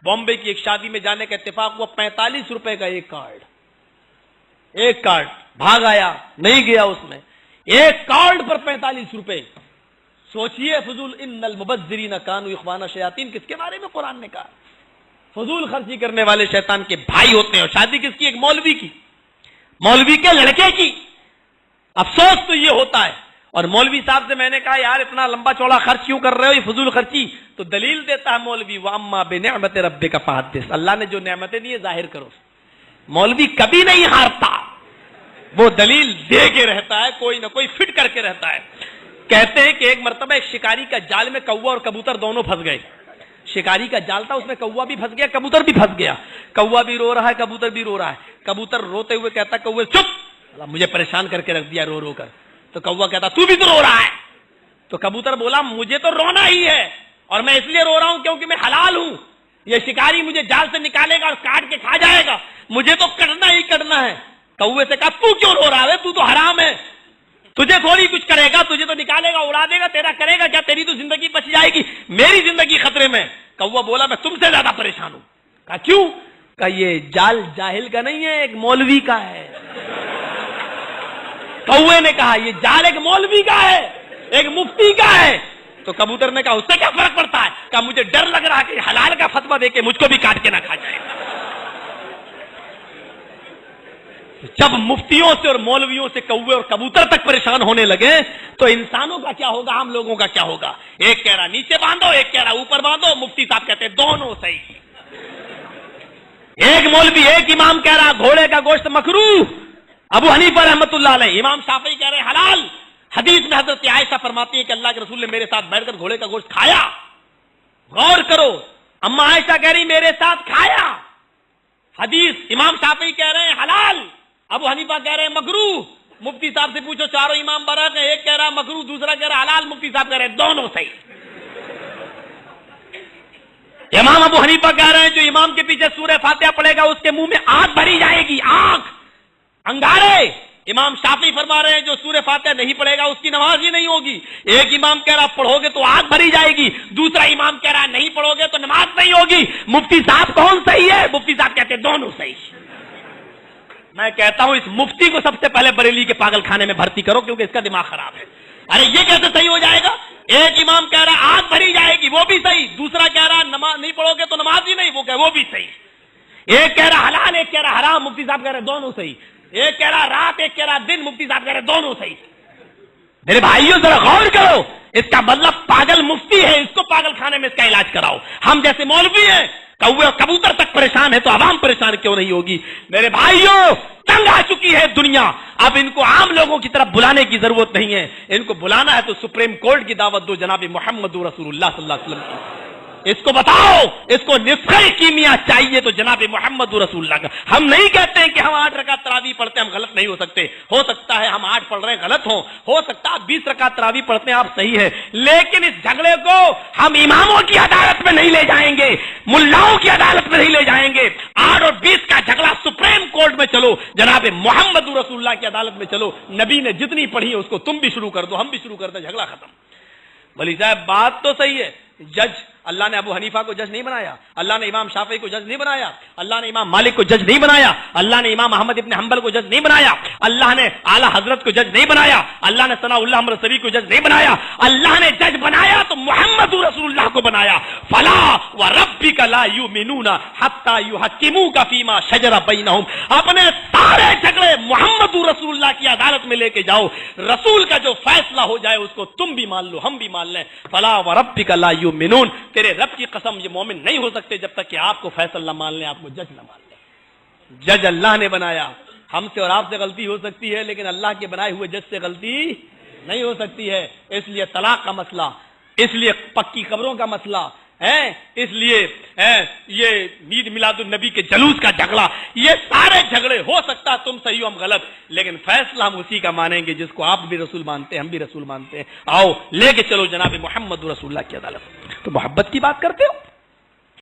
बॉम्बे की एक शादी में जाने का इत्तेफाक हुआ, 45 रुपए का एक कार्ड, भाग आया, नहीं गया उसमें, एक कार्ड पर 45 रुपए। सोचिए, फजूल इन्नल मुबज्जिरीन कानू इख्वाना शयातीन किसके बारे में कुरान ने कहा? फजूल खर्ची करने वाले शैतान के भाई होते हैं। और शादी किसकी? एक मौलवी की, मौलवी के लड़के की। अफसोस तो ये होता है। और मौलवी साहब से मैंने कहा, यार इतना लंबा चौड़ा खर्च क्यों कर रहे हो, ये फजूल खर्ची? तो दलील देता है मौलवी, व अम्मा बिनिअमति रब्बिका फहद्दिस, अल्लाह ने जो नेमतें दी है जाहिर करो। मौलवी कभी नहीं हारता, वो दलील दे के रहता है, कोई ना कोई फिट करके रहता है। कहते हैं कि एक मर्तबा एक शिकारी का जाल में कौवा और कबूतर दोनों फंस गए। शिकारी का जाल था, उसमें कौवा भी फंस गया, कबूतर भी फंस गया। कौवा भी रो रहा है, कबूतर भी रो रहा है। कबूतर रोते हुए कहता, कौवे चुप, मुझे परेशान करके रख दिया रो रो कर। तो कौवा कहता, तू भी तो रो रहा है। तो कबूतर बोला, मुझे तो रोना ही है, और मैं इसलिए रो रहा हूं क्योंकि मैं हलाल हूं। ये शिकारी मुझे जाल से निकालेगा और काट के खा जाएगा, मुझे तो कटना ही कटना है। कौवे से कहा, तू क्यों रो रहा है, तू तो हराम है, तुझे थोड़ी कुछ करेगा, तुझे तो निकालेगा, उड़ा देगा, तेरा करेगा क्या? तेरी तो जिंदगी बच जाएगी, मेरी जिंदगी खतरे में। कौवा बोला, मैं तुमसे ज्यादा परेशान हूं। कहा क्यों? कहा ये जाल जाहिल का नहीं है, एक मौलवी का है। कौवे ने कहा, ये जाल एक मौलवी का है, एक मुफ्ती का है। तो कबूतर ने कहा, उससे क्या फर्क पड़ता है? कहा मुझे डर लग रहा है कि हलाल का फतवा देके मुझको भी काट के ना खा जाए। जब मुफ्तियों से और मौलवियों से कौवे और कबूतर तक परेशान होने लगे तो इंसानों का क्या होगा, हम लोगों का क्या होगा? एक कह रहा नीचे बांधो, एक कह रहा ऊपर बांधो। मुफ्ती साहब कहते हैं दोनों सही। एक मौलवी, एक इमाम कह रहा घोड़े का गोश्त मकरूह, अबू हनीफा रहमतुल्लाह अलैह, इमाम शाफी कह रहे हलाल। हदीस में हजरत आयशा फरमाती है कि अल्लाह के रसूल ने मेरे साथ बैठकर घोड़े का गोश्त खाया। गौर करो, अम्मा आयशा कह रही मेरे साथ खाया। हदीस, इमाम शाफी कह रहे हैं हलाल, अबू हनीफा कह रहे हैं मकरूह। मुफ्ती साहब से पूछो, चारों इमाम बरक है, एक कह रहा मकरूह, दूसरा कह रहा हलाल, मुफ्ती साहब कह रहे हैं दोनों सही। इमाम अबू हनीफा कह रहे हैं जो इमाम के पीछे सूरह फातिहा पढ़ेगा उसके मुंह में आग भरी जाएगी, आग, अंगारे। इमाम शाफी फरमा रहे हैं जो सूरह फातिहा नहीं पढ़ेगा उसकी नमाज ही नहीं होगी। एक इमाम कह रहा पढ़ोगे तो आग भरी जाएगी, दूसरा इमाम कह रहा नहीं पढ़ोगे तो नमाज नहीं होगी। मुफ्ती साहब कौन सही है? मुफ्ती साहब कहते हैं दोनों सही। मैं कहता हूं इस मुफ्ती को सबसे पहले बरेली के पागल खाने में भर्ती करो, क्योंकि इसका दिमाग खराब है। अरे ये कैसे सही हो जाएगा? एक इमाम कह रहा आग भरी जाएगी, वो भी सही, दूसरा कह रहा नमाज नहीं पढ़ोगे तो नमाज ही नहीं, वो भी सही। एक कह रहा हलाल, एक कह रहा हराम, मुफ्ती साहब कह रहे दोनों सही। एक कह रहा रात, एक कह रहा दिन, मुफ्ती साहब कह रहे दोनों सही। मेरे भाइयों जरा गौर करो, इसका मतलब पागल मुफ्ती है, इसको पागल खाने में इसका इलाज कराओ। हम जैसे मौलवी हैं, कौवे और कबूतर तक परेशान है तो आवाम परेशान क्यों नहीं होगी? मेरे भाइयों, तंग आ चुकी है दुनिया, अब इनको आम लोगों की तरफ बुलाने की जरूरत नहीं है। इनको बुलाना है तो सुप्रीम कोर्ट की दावत दो, जनाब मोहम्मद रसूलुल्लाह सल्लल्लाहु अलैहि वसल्लम की। इसको बताओ, इसको निस्खे कीमिया चाहिए तो जनाब मोहम्मद रसूलुल्लाह का। हम नहीं कहते हैं कि हम 8 रकात तरावी पढ़ते हैं, हम गलत नहीं हो सकते। हो सकता है हम 8 पढ़ रहे हैं गलत हो सकता है 20 रकात तरावी पढ़ते हैं आप सही है, लेकिन इस झगड़े को हम इमामों की अदालत में नहीं ले जाएंगे, मुल्लाओं की अदालत में नहीं ले जाएंगे। 8 और 20 का झगड़ा सुप्रीम कोर्ट में चलो, जनाब मोहम्मद रसूलुल्लाह की अदालत में चलो। नबी ने जितनी पढ़ी है उसको तुम भी शुरू कर दो, हम भी शुरू कर दो, झगड़ा खत्म। भली साहब बात तो सही है, जज अल्लाह ने अबू हनीफा को जज नहीं बनाया, अल्लाह ने इमाम शाफी को जज नहीं बनाया, अल्लाह ने इमाम मालिक को जज नहीं बनाया, अल्लाह ने इमाम अहमद इब्न हंबल को जज नहीं बनाया, अल्लाह ने आला हजरत को जज नहीं बनाया, अल्लाह ने सनाउल्लाह मरसवी को जज नहीं बनाया। अल्लाह ने जज बनाया तो मोहम्मद रसूलुल्लाह को बनाया। फला व रब्बिका ला युमिनूना हत्ता युहक्किमूका फीमा शजरा बैनहुम। अपने सारे झगड़े मोहम्मद रसूलुल्लाह की अदालत में लेके जाओ, रसूल का जो फैसला हो जाए उसको तुम भी मान लो, हम भी मान लें। फला व रब्बिका ला युमिनून, तेरे रब की कसम ये मोमिन नहीं हो सकते जब तक कि आपको फैसला न मान ले, आपको जज न मान ले। जज अल्लाह ने बनाया, हमसे और आपसे गलती हो सकती है लेकिन अल्लाह के बनाए हुए जज से गलती नहीं हो सकती है। इसलिए तलाक का मसला, इसलिए पक्की कब्रों का मसला है, इसलिए ये ईद मिलादुन नबी के जलूस का झगड़ा, ये सारे झगड़े हो सकता तुम सही हो हम गलत, लेकिन फैसला हम उसी का मानेंगे जिसको आप भी रसूल मानते हैं, हम भी रसूल मानते हैं। आओ लेके चलो जनाब मोहम्मद रसूलुल्लाह की अदालत। तो मोहब्बत की बात करते हो,